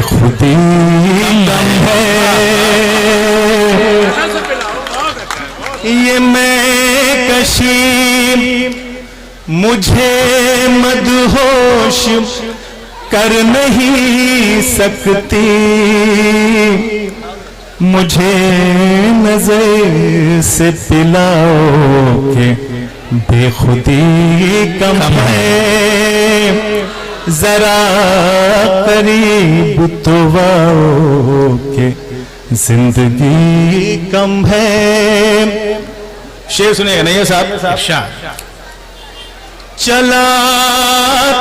बेखुदी कम है, ये मैं कशी मुझे मदहोश कर नहीं सकती, मुझे नजर से पिलाओ के बेखुदी कम है, जरा करीब तो आओ के जिंदगी कम है। शेर सुनिएगा नहीं है साहब। चला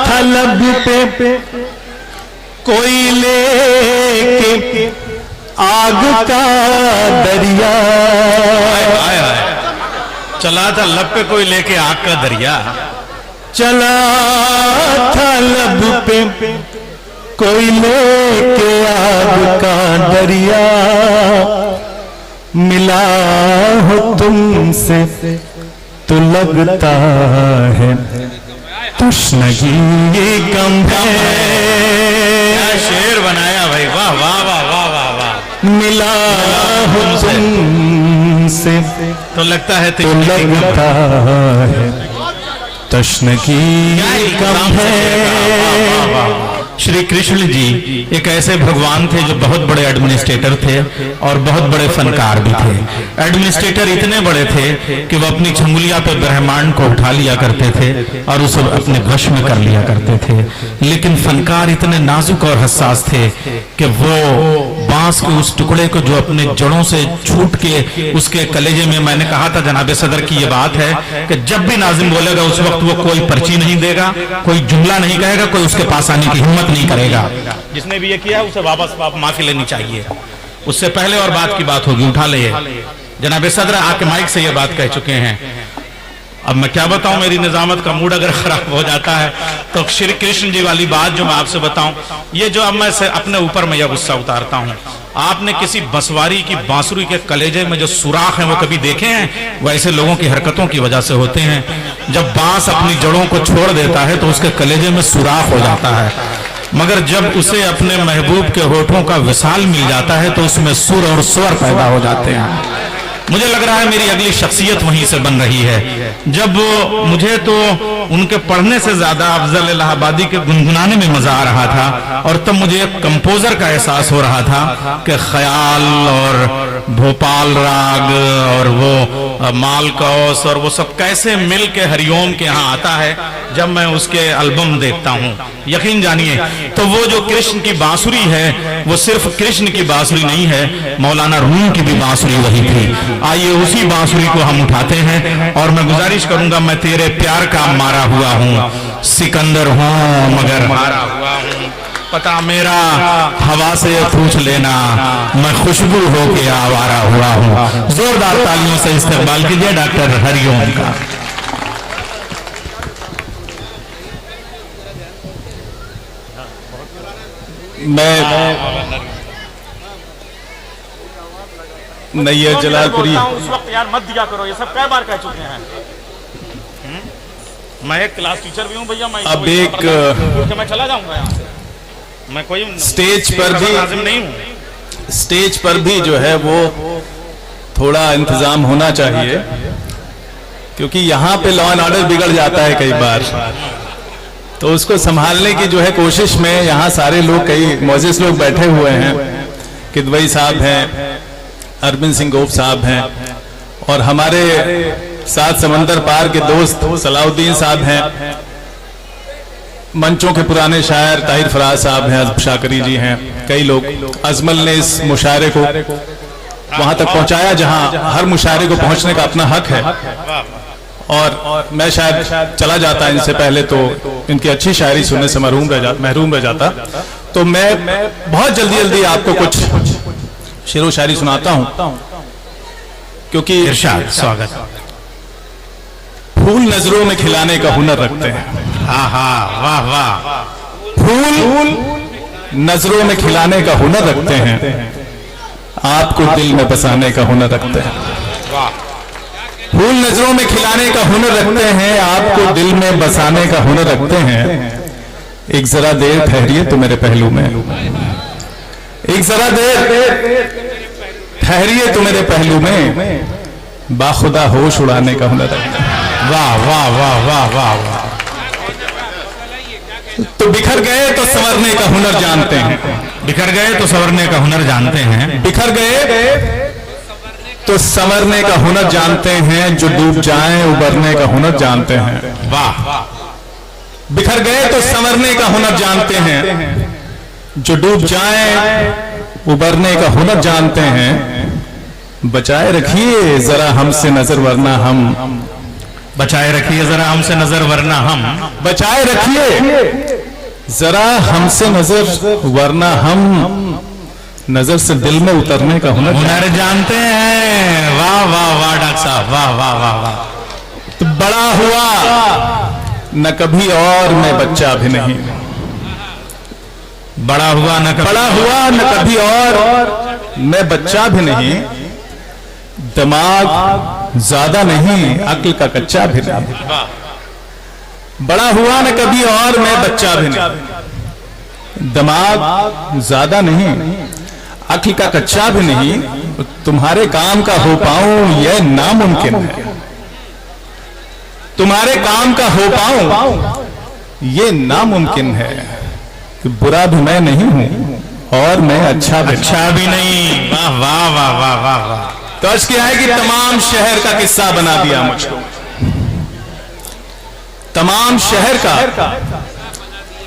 था लब पे कोई लेके आग का दरिया, चला था लब पे कोई लेके आग का दरिया, चला था लब पे कोई लेके आग का दरिया, मिला हो तुमसे तो लगता है तश्नगी कम है। शेर बनाया भाई, वाह वाह वाह वाह वाह वाह। मिला हो तुमसे तो लगता है तो लगता है तश्नगी कम है। श्री कृष्ण जी एक ऐसे भगवान थे जो बहुत बड़े एडमिनिस्ट्रेटर थे और बहुत बड़े फनकार भी थे। एडमिनिस्ट्रेटर इतने बड़े थे कि वो अपनी छंगुलिया पे ब्रह्मांड को उठा लिया करते थे और उसे अपने वश में कर लिया करते थे, लेकिन फनकार इतने नाजुक और हसास थे कि वो बांस के उस टुकड़े को जो अपने जड़ों से छूट के उसके कलेजे में, मैंने कहा था जनाबे सदर की ये बात है कि जब भी नाजिम बोलेगा उस वक्त वो कोई पर्ची नहीं देगा, कोई जुमला नहीं कहेगा, कोई उसके पास आने की हिम्मत नहीं करेगा। जिसने भी ये किया उसे वापस माफी लेनी चाहिए, उससे पहले और बात की बात होगी, उठा ले। जनाब सदर आके माइक से ये बात कह चुके हैं। अब मैं क्या बताऊं, मेरी निजामत का मूड अगर खराब हो जाता है तो श्री कृष्ण जी वाली बात जो मैं आपसे बताऊं, ये जो अब मैं से अपने ऊपर में यह गुस्सा उतारता हूं, आपने किसी बंसवारी की बांसुरी के कलेजे में जो सुराख हैं वो कभी देखे हैं? वो ऐसे लोगों की हरकतों की वजह से होते हैं। जब बांस अपनी जड़ों को छोड़ देता है तो उसके कलेजे में सुराख हो जाता है, मगर जब उसे अपने महबूब के होठों का विसाल मिल जाता है तो उसमें सुर और स्वर पैदा हो जाते हैं। मुझे लग रहा है मेरी अगली शख्सियत वहीं से बन रही है। जब मुझे तो उनके पढ़ने से ज्यादा अफजल इलाहाबादी के गुनगुनाने में मजा आ रहा था, और तब मुझे एक कंपोजर का एहसास हो रहा था कि ख्याल और भोपाल राग और वो मालकौस और वो सब कैसे मिल के हरिओम के यहाँ आता है। जब मैं उसके एल्बम देखता हूँ, यकीन जानिए, तो वो जो कृष्ण की बांसुरी है वो सिर्फ कृष्ण की बांसुरी नहीं है, मौलाना रूम की भी बांसुरी वही थी। आइए उसी बांसुरी को हम उठाते हैं और मैं गुजारिश करूंगा, मैं तेरे प्यार का मारा हुआ हूँ, सिकंदर हूँ मगर मारा हुआ हूँ, पता मेरा हवा से पूछ लेना, मैं खुशबू हो के आवारा हुआ हूँ। जोरदार तालियों से इस्तेमाल कीजिए डॉक्टर हरिओम का। मैं नैयर जलालपुरी उस वक्त यार मत दिया करो, ये सब कई बार कह चुके हैं। मैं एक क्लास टीचर भी हूँ भैया, मैं अब एक मैं चला जाऊंगा यहाँ से, मैं कोई स्टेज पर भी नहीं हूँ। स्टेज पर भी जो है वो थोड़ा इंतजाम होना चाहिए, क्योंकि यहाँ पे लॉ एंड ऑर्डर बिगड़ जाता है कई बार, तो उसको संभालने की जो है कोशिश में यहाँ सारे लोग, कई मोजिस लोग बैठे हुए हैं, किदवई साहब हैं, अरविंद सिंह गोप साहब हैं, और हमारे साथ समंदर पार के दोस्त सलाउद्दीन साहब हैं, मंचों के पुराने शायर ताहिर फराज साहब हैं, शाकरी जी हैं, कई लोग। अजमल ने इस मुशायरे को वहां तक पहुंचाया जहां हर मुशायरे को पहुंचने का अपना हक है, और मैं शायद चला जाता इनसे पहले तो इनकी अच्छी शायरी सुनने से महरूम रह जाता। तो मैं बहुत जल्दी जल्दी आपको कुछ शेरो शायरी सुनाता हूं, क्योंकि इरशाद स्वागत। फूल नजरों में खिलाने का हुनर रखते हैं, हाँ हाँ वाह वाह। फूल नजरों में खिलाने का हुनर रखते हैं, आपको दिल में बसाने का हुनर रखते हैं। फूल नजरों में खिलाने का हुनर रखते हैं, आपको दिल में बसाने का हुनर रखते हैं। एक जरा देर ठहरिए तो मेरे पहलू में, एक जरा देर ठहरिए तो मेरे पहलू में बाखुदा होश उड़ाने का हुनर है। वाह वाह वाह वाह वाह वाह। तो बिखर गए तो संवरने का हुनर जानते हैं, बिखर गए तो संवरने का हुनर जानते हैं, बिखर गए तो संवरने का हुनर जानते हैं, जो डूब जाएं उबरने का हुनर जानते हैं। वाह। बिखर गए तो संवरने का हुनर जानते हैं, जो डूब जाएं उबरने का हुनर जानते हैं। बचाए रखिए जरा हमसे नजर वरना हम, बचाए रखिए जरा हमसे नजर वरना हम, बचाए रखिए जरा हमसे नजर वरना हम नजर से दिल में उतरने का हुनर जानते हैं। वाह वाह वाह डॉक्टर साहब, वाह वाह वाह वाह। तो बड़ा हुआ न कभी और मैं बच्चा भी नहीं, बड़ा हुआ न कभी, बड़ा हुआ न कभी और मैं बच्चा भी नहीं, दिमाग ज्यादा नहीं अक्ल का कच्चा भी नहीं। बड़ा हुआ न कभी और मैं बच्चा भी नहीं, दिमाग ज्यादा नहीं अक्ल का कच्चा भी नहीं, तुम्हारे काम का हो पाऊं यह नामुमकिन है, तुम्हारे काम का हो पाऊं ये नामुमकिन है। कि बुरा भी मैं नहीं हूं और मैं अच्छा भी नहीं। वाह वाह वाह वाह वाह वाह। तो अर्ज किया है कि तमाम शहर का किस्सा बना दिया मुझको, तमाम शहर का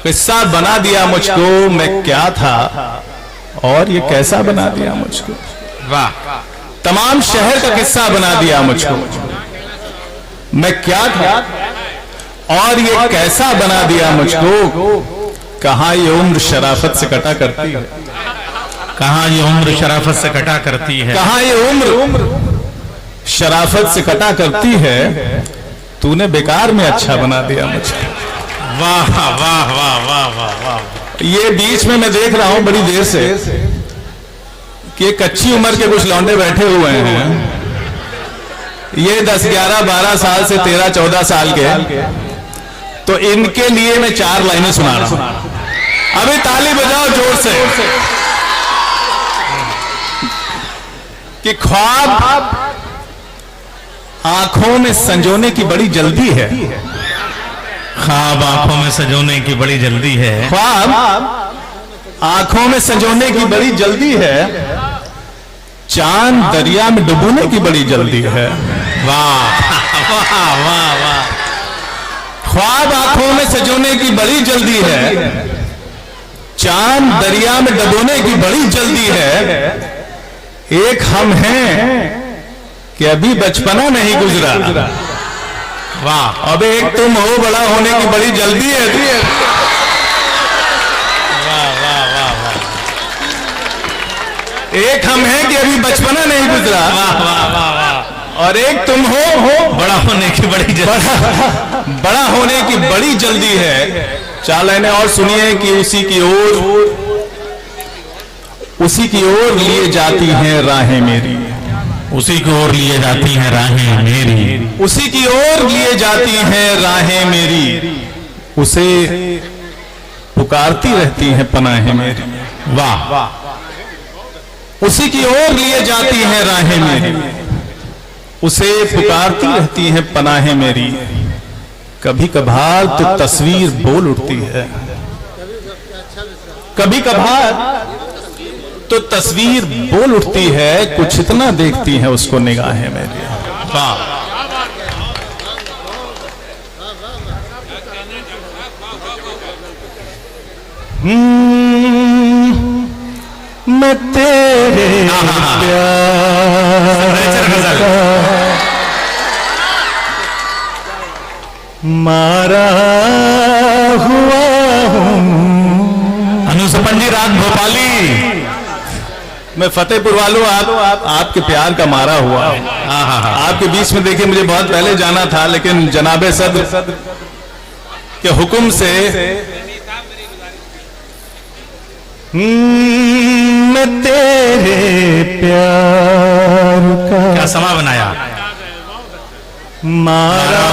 किस्सा बना दिया मुझको, मैं क्या था और ये कैसा बना दिया मुझको। वाह। तमाम शहर का किस्सा बना दिया मुझको, मैं क्या था और ये कैसा बना दिया मुझको। कहाँ ये उम्र शराफत से कटा करती है, कहाँ ये उम्र शराफत से कटा करती है, कहाँ ये उम्र शराफत से कटा करती है। तूने बेकार में अच्छा बना दिया मुझको। वाह वाह वाह वाह वाह वाह। ये बीच में मैं देख रहा हूं बड़ी देर से कि कच्ची उम्र के कुछ लौंडे बैठे हुए हैं, ये 10, 11, 12 साल से 13, 14 साल के। तो इनके लिए मैं 4 लाइनें सुना रहा हूं, अभी ताली बजाओ जोर से। कि ख्वाब आंखों में संजोने की बड़ी जल्दी है, ख्वाब आंखों में सजोने की बड़ी जल्दी है, ख्वाब आंखों में संजोने की बड़ी जल्दी है, चांद दरिया में डुबोने की बड़ी जल्दी है। वाह वाह वाह वाह। ख्वाब आंखों में सजोने की बड़ी जल्दी है, चांद दरिया में डुबोने की बड़ी जल्दी है। एक हम हैं कि अभी बचपना नहीं गुजरा, वाह। अब एक तुम हो बड़ा होने की बड़ी जल्दी है। वाह वाह वाह वाह। एक हम हैं कि अभी बचपना नहीं गुजरा, वाह वाह वाह वाह। और एक तुम हो बड़ा होने की बड़ी जल्दी, बड़ा होने की बड़ी जल्दी है। 4 लाइनें और सुनिए कि उसी की ओर लिए जाती हैं राहें मेरी, उसी की ओर लिए जाती हैं राहें मेरी, उसी की ओर लिए जाती हैं राहें मेरी, उसे पुकारती रहती हैं पनाहें मेरी। वाह। उसी की ओर लिए जाती हैं राहें मेरी, उसे पुकारती रहती हैं पनाहें मेरी। कभी कभार तो तस्वीर बोल उठती है, कभी कभार तो तस्वीर बोल उठती है, कुछ इतना देखती है उसको निगाहें मेरी। वाह। मैं तेरे प्यार मारा हुआ हूँ। अनुसपन जी राग भोपाली, मैं फतेहपुर वालों आपके प्यार का मारा हुआ। आपके बीच में देखिए मुझे बहुत पहले जाना था, लेकिन जनाबे सदर के हुक्म से मैं तेरे प्यार का क्या समा बनाया, मारा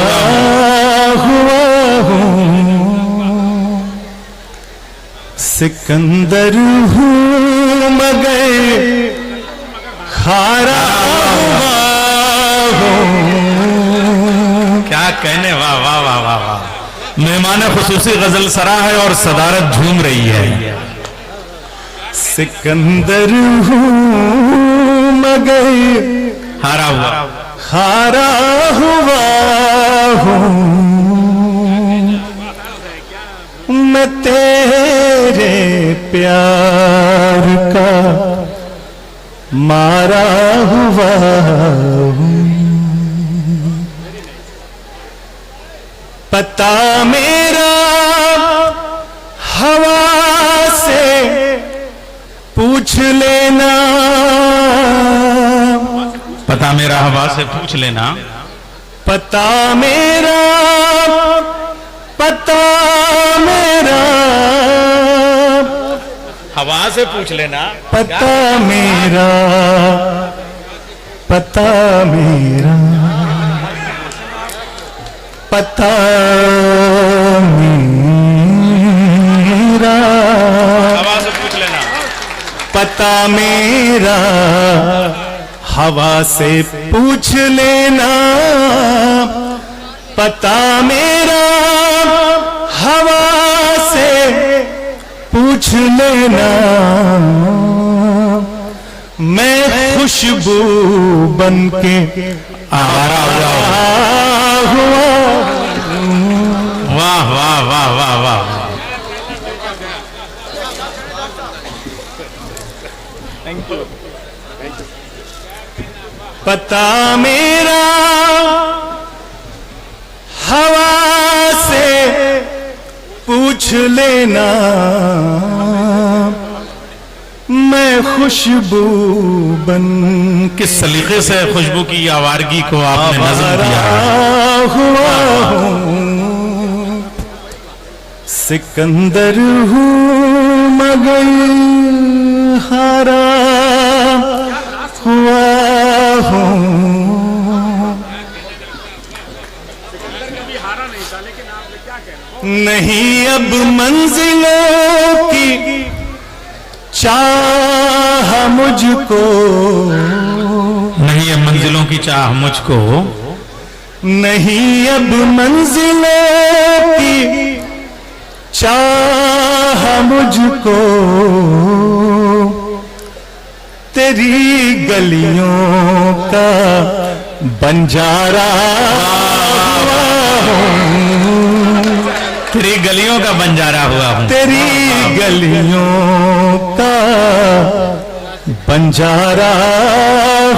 हुआ हूँ। सिकंदर हूँ मगर खारा हुआ हूँ। क्या कहने, वाह वाह वाह वाह वाह। मेहमान खुसूसी गजल सरा है और सदारत झूम रही है। सिकंदर हूँ मगर हारा हुआ, हारा हुआ हूँ। मैं तेरे प्यार का मारा हुआ हूँ। पता मेरा हवा से पूछ लेना, पता मेरा हवा से पूछ लेना। पता मेरा, पता मेरा, हवा से पूछ लेना। पता मेरा, पता मेरा, पता मेरा, हवा से पूछ लेना। पता मेरा हवा से पूछ लेना, पता मेरा हवा से पूछ लेना। मैं खुशबू बनके आवारा हुआ। वाह वाह वाह वाह वाह। पता मेरा हवा से पूछ लेना, मैं खुशबू बन किस सलीके से खुशबू की आवारगी को आपने नज़म दिया है। हुआ हूँ। सिकंदर हूँ मगर हारा हुआ हूँ। नहीं अब मंजिलों की चाह मुझको, नहीं अब मंजिलों की चाह मुझको, नहीं अब मंजिलों की चाह मुझको। तेरी गलियों का बंजारा तेरी गलियों का बंजारा हुआ हूँ। तेरी गलियों का बंजारा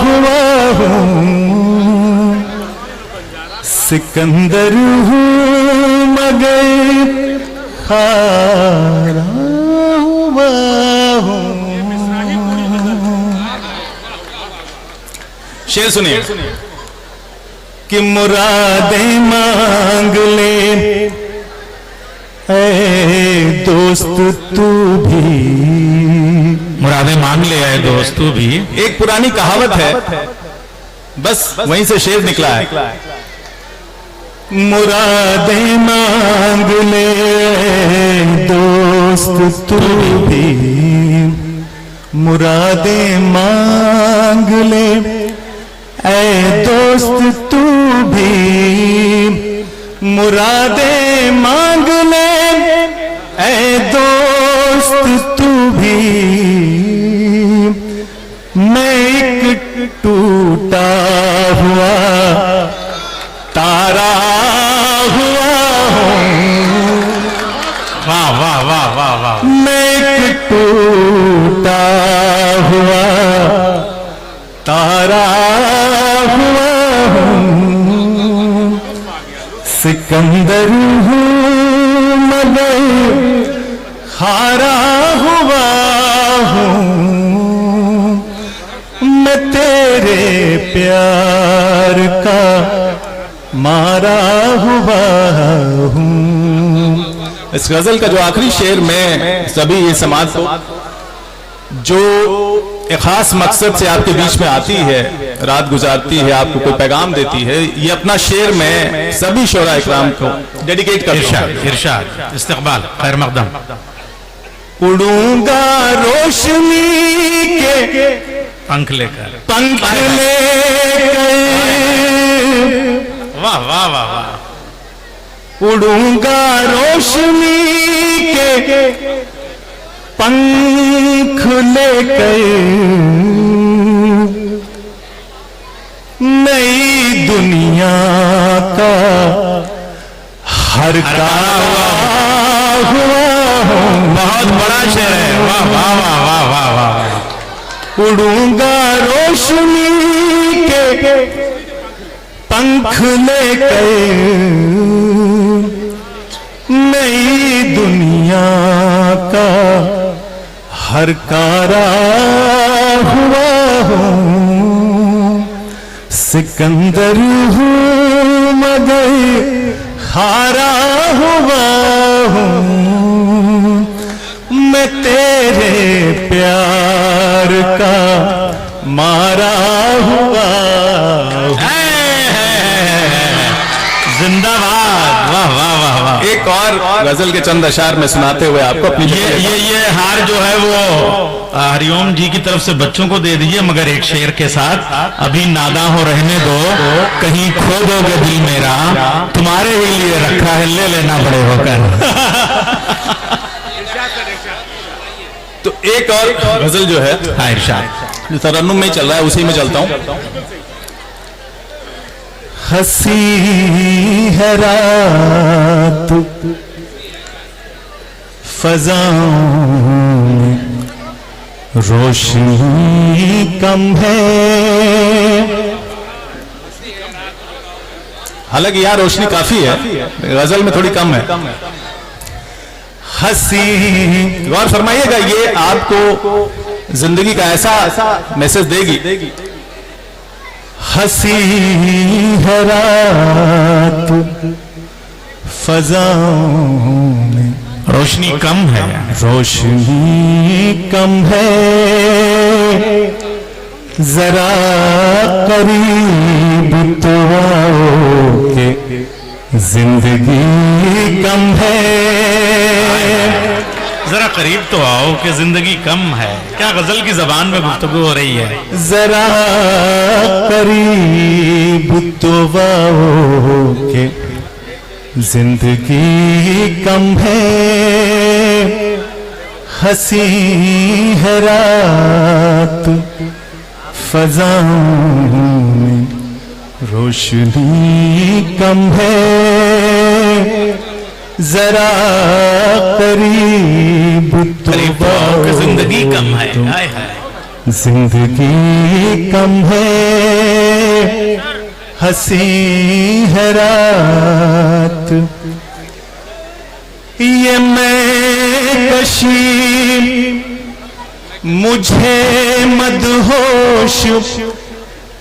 हुआ हूँ। सिकंदर हूँ मगर हारा हुआ हूँ। शेर सुनिए कि मुरादें मांग ले ऐ दोस्त तू भी, मुरादें मांग ले आए दोस्त तू भी। एक पुरानी कहावत है, बस वहीं से शेर निकला है। मुरादें मांग ले दोस्त तू भी, मुरादें मांग ले ऐ दोस्त तू भी, मुरादें मांग ले ऐ दोस्त तू भी। मैं एक टूटा हुआ तारा हुआ हूँ। वाह वाह वाह वाह वाह। मैं एक टूटा हुआ तारा हुआ हूँ। सिकंदर हूँ मगर हारा हुआ हूँ। मैं तेरे प्यार का मारा हुआ हूँ। इस गजल का जो आखिरी शेर में सभी ये समाज को जो एक खास मकसद से आपके बीच में आती है, रात गुजारती है, आपको कोई पैगाम देती है, ये अपना शेर में सभी शोरा इकराम को डेडिकेट कर इरशाद इस्तकबाल खैर मकदम। उड़ूंगा रोशनी पंख लेकर, पंख लेकर वाह वाह वाह वाह, उड़ूंगा रोशनी के पंख लेकर, नई दुनिया का हर हुआ। बहुत बड़ा शेर है, वाह वाह वाह वाह वाह वाह। उड़ूंगा रोशनी के पंख लेकर, नई दुनिया का हर कारा हुआ हूँ, सिकंदर हूँ मगर हारा हुआ हूँ, मैं तेरे प्यार का मारा हुआ हूँ। जिंदाबाद, वाह वाह वाह वाह। एक और गजल के चंद अशार में सुनाते हुए आपको अपनी ये हार जो है वो हरिओम जी की तरफ से बच्चों को दे दीजिए, मगर एक शेर के साथ, अभी नादा हो रहने दो, कहीं खो दोगे दिल मेरा, तुम्हारे ही लिए रखा है, ले लेना बड़े होकर। तो एक और गजल जो है, हाँ इरशाद, जो तरन्नुम में चल रहा है उसी में चलता हूं। हंसी है रात फज़ाओं में, रोशनी कम है, हालांकि यहाँ रोशनी काफी है, गजल में थोड़ी कम है। हंसी, गौर फरमाइएगा, ये आपको जिंदगी का ऐसा मैसेज देगी। हंसी है रात फज़ाओं में, रोशनी कम है, रोशनी कम है, जरा करीब तो आओ के जिंदगी कम है, जरा करीब तो आओ कि जिंदगी कम है। क्या गजल की जबान में गुफ्तगू हो रही है। जरा करीब तो आओ के जिंदगी कम है, हंसी है रात फज़ाओं में, रोशनी कम है, जरा करीब तो आओ कि जिंदगी कम है। हाय हाय, जिंदगी कम है, हंसी है रात। ये मैं कशी मुझे मदहोश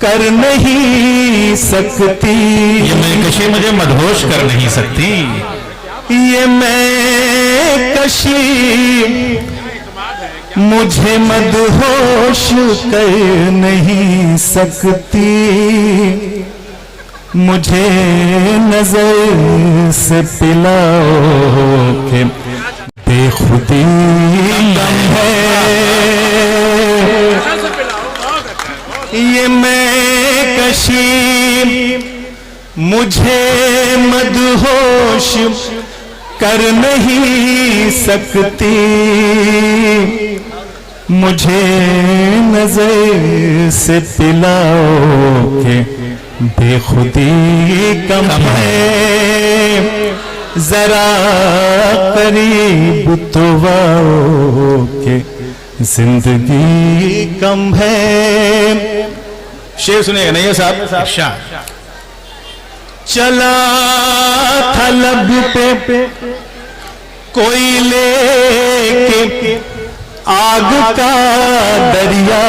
कर नहीं सकती, ये मैं कशी मुझे मदहोश कर नहीं सकती, ये मैं कशी मुझे मदहोश कर नहीं सकती, मुझे नजर से पिलाओ के बेखुदी गम है, ये मैं कशी मुझे मदहोश कर नहीं सकती, मुझे नजर से पिलाओ के बेखुदी कम है, जरा करीब तो आओ के जिंदगी कम है। शेर सुनिएगा नहीं है साहब। चला था लब पे कोई लेके आग का दरिया,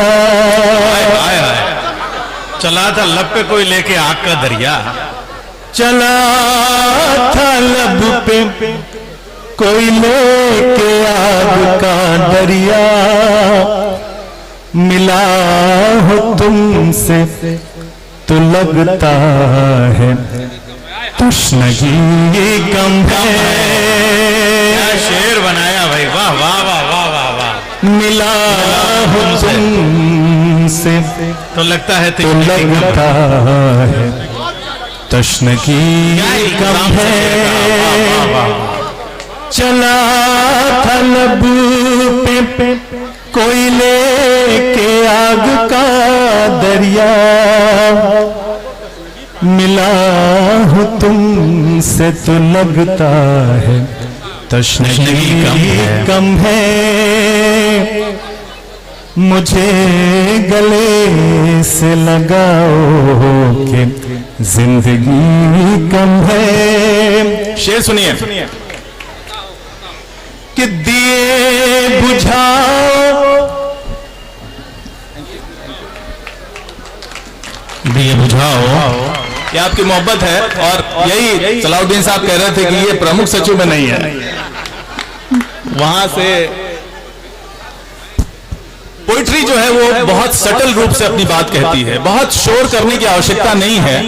चला था लब पे कोई लेके आग का दरिया, चला था लब पे कोई लेके आग का दरिया, मिला हो तुमसे तो लगता है तश्नगी कम है। शेर बनाया भाई, वाह वाह वाह वाह वाह वाह। मिला हो तुम तुमसे तो लगता है तो लगता है तश्नगी कम है। चला था लब पे कोई लेके आग का दरिया, मिला हूँ तुमसे तो लगता है तश्नगी कम है। मुझे गले से लगाओ के जिंदगी कम है। शेर सुनिए। कि दिए बुझाओ, दिए बुझाओ, ये आपकी मोहब्बत है। और यही सलाउद्दीन साहब कह रहे थे कि ये प्रमुख सचिव में नहीं है। वहां से पोइट्री जो है वो बहुत सटल रूप से अपनी बात कहती है, बहुत शोर करने की आवश्यकता नहीं है।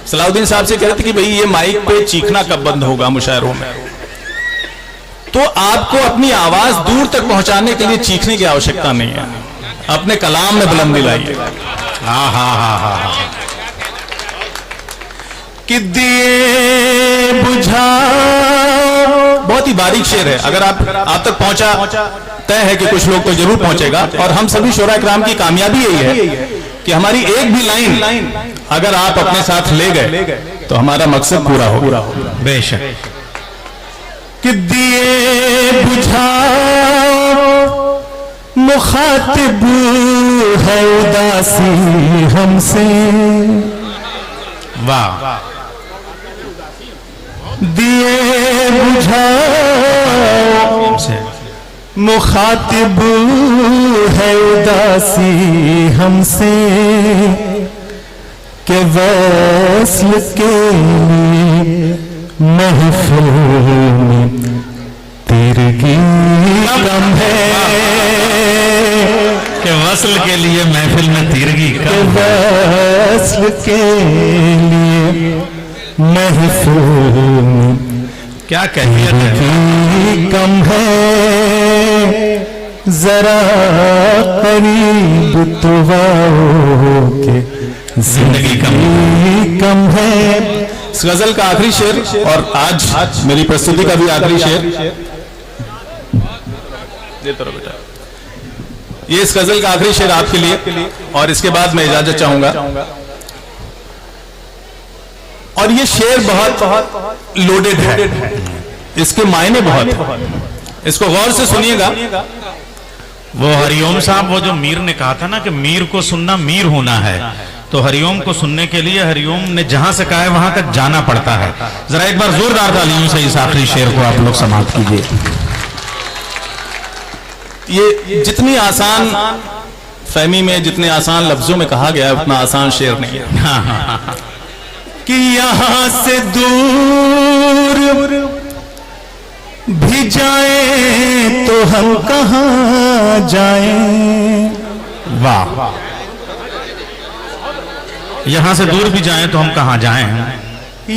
सलाउद्दीन साहब से कह रहे थे कि भाई ये माइक पे चीखना कब बंद होगा मुशायरों में, तो आपको अपनी आवाज दूर तक पहुंचाने के लिए चीखने की आवश्यकता नहीं है, अपने कलाम में बुलंदी लाइए। कि दिए बुझाओ, बहुत ही बारीक शेर है। अगर आप तक पहुंचा, तय है कि कुछ लोग तो जरूर पहुंचेगा। और हम सभी शोरा इकराम की कामयाबी यही है कि हमारी एक भी लाइन अगर आप अपने साथ ले गए तो हमारा मकसद पूरा होगा। बेशक। कि दिए बुझाओ, मुखातिब है उदासी हमसे। वाह। दिए बुझाओ, मुखातिब है उदासी हमसे। के वस्ल के लिए महफिल में तिरगी कम है। कि वस्ल के लिए महफिल में तिरगी के वस्ल के लिए महफिल में क्या कैफियत है। कम है। जरा करीब तो आओ के जिंदगी कम है। इस गजल का आखिरी शेर और आज मेरी प्रस्तुति का भी आखिरी शेर, देता रहो बेटा। ये इस गजल का आखिरी शेर आपके लिए, और इसके बाद मैं इजाजत चाहूंगा। और ये शेर बहुत लोडेड है, इसके मायने बहुत है, इसको गौर से सुनिएगा। वो हरिओम साहब, वो जो मीर ने कहा था ना कि मीर को सुनना मीर होना है, तो हरिओम को सुनने के लिए हरिओम ने जहां से कहा है वहां तक जाना पड़ता है। जरा एक बार जोरदार तालियों से इस आखिरी शेर को आप लोग समाप्त कीजिए। ये जितनी आसान फहमी में, जितने आसान लफ्जों में कहा गया है, उतना आसान शेर नहीं है। कि यहाँ से दूर भी जाए तो हम कहाँ जाएं। वाह। यहां से दूर भी जाएं तो हम कहां जाएं।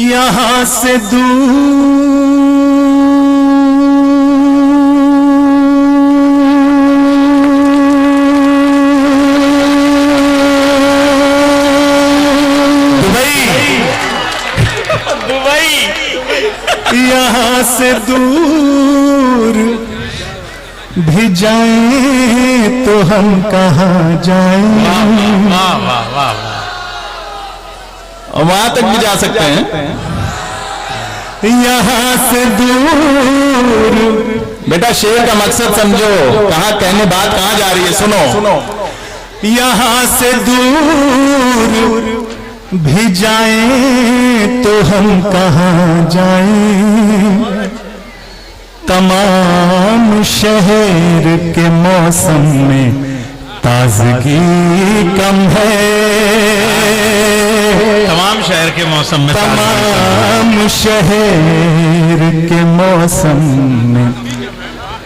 यहाँ से दूर यहाँ से दूर भी जाएं तो हम कहाँ जाएं। वहां तक भी जा सकते हैं। यहाँ से दूर, बेटा शेर का मकसद समझो, कहाँ कहने बात कहाँ जा रही है, सुनो। यहाँ से दूर भी जाएं तो हम कहाँ जाएं। तमाम शहर के मौसम में ताजगी कम है। तमाम शहर के मौसम में, तमाम शहर के मौसम में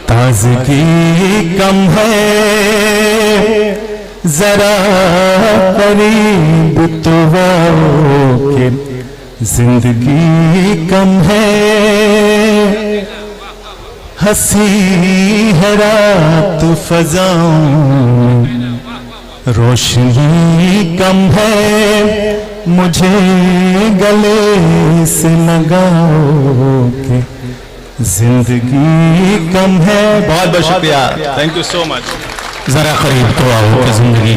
ताजगी कम है। जरा करीब तो आओ के जिंदगी कम है। हंसी है रात फजाओं, रोशनी कम है मुझे गले से लगाओ के जिंदगी कम है। बहुत बहुत शुक्रिया, थैंक यू सो मच। जरा करीब तो आओ कि जिंदगी